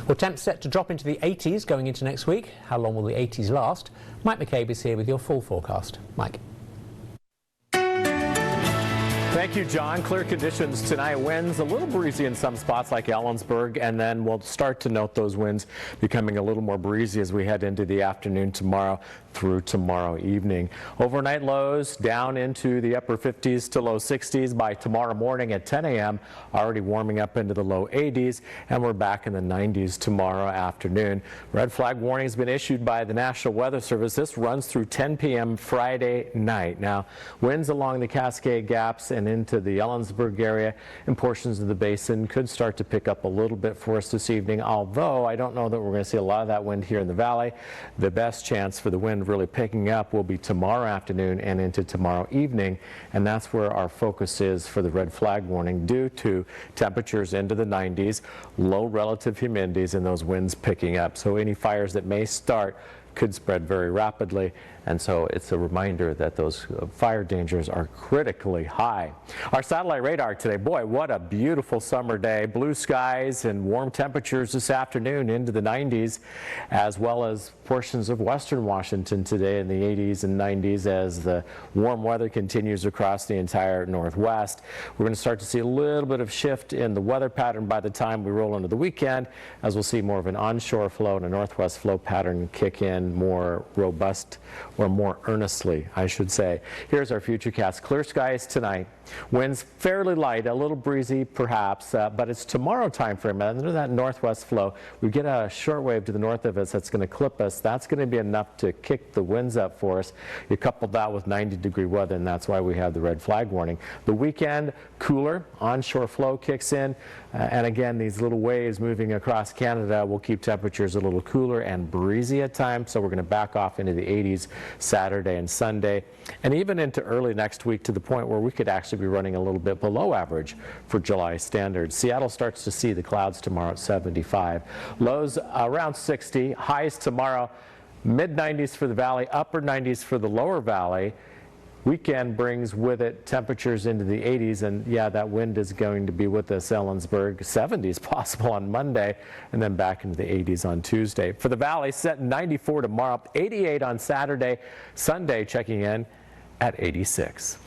Well, temps set to drop into the 80s going into next week. How long will the 80s last? Mike McCabe is here with your full forecast. Mike. Thank you, John. Clear conditions tonight. Winds a little breezy in some spots like Ellensburg, and then we'll start to note those winds becoming a little more breezy as we head into the afternoon tomorrow through tomorrow evening. Overnight lows down into the upper 50s to low 60s by tomorrow morning at 10 a.m. Already warming up into the low 80s, and we're back in the 90s tomorrow afternoon. Red flag warning has been issued by the National Weather Service. This runs through 10 p.m. Friday night. Now, winds along the Cascade Gaps and into the Ellensburg area and portions of the basin could start to pick up a little bit for us this evening, although I don't know that we're going to see a lot of that wind here in the valley. The best chance for the wind really picking up will be tomorrow afternoon and into tomorrow evening, and that's where our focus is for the red flag warning due to temperatures into the 90s, low relative humidities, and those winds picking up. So any fires that may start could spread very rapidly, and so it's a reminder that those fire dangers are critically high. Our satellite radar today, boy, what a beautiful summer day. Blue skies and warm temperatures this afternoon into the 90s, as well as portions of western Washington today in the 80s and 90s as the warm weather continues across the entire Northwest. We're going to start to see a little bit of shift in the weather pattern by the time we roll into the weekend, as we'll see more of an onshore flow and a northwest flow pattern kick in more robust, or more earnestly, I should say. Here's our futurecast. Clear skies tonight. Winds fairly light, a little breezy perhaps, but it's tomorrow time frame. Under that northwest flow, we get a short wave to the north of us that's going to clip us. That's going to be enough to kick the winds up for us. You couple that with 90-degree weather, and that's why we have the red flag warning. The weekend, cooler, onshore flow kicks in, and again, these little waves moving across Canada will keep temperatures a little cooler and breezy at times, so we're going to back off into the 80s Saturday and Sunday, and even into early next week to the point where we could actually be running a little bit below average for July standards. Seattle starts to see the clouds tomorrow at 75. Lows around 60. Highs tomorrow, mid-90s for the valley, upper 90s for the lower valley. Weekend brings with it temperatures into the 80s, and yeah, that wind is going to be with us. Ellensburg, 70s possible on Monday, and then back into the 80s on Tuesday. For the valley, set 94 tomorrow, 88 on Saturday, Sunday checking in at 86.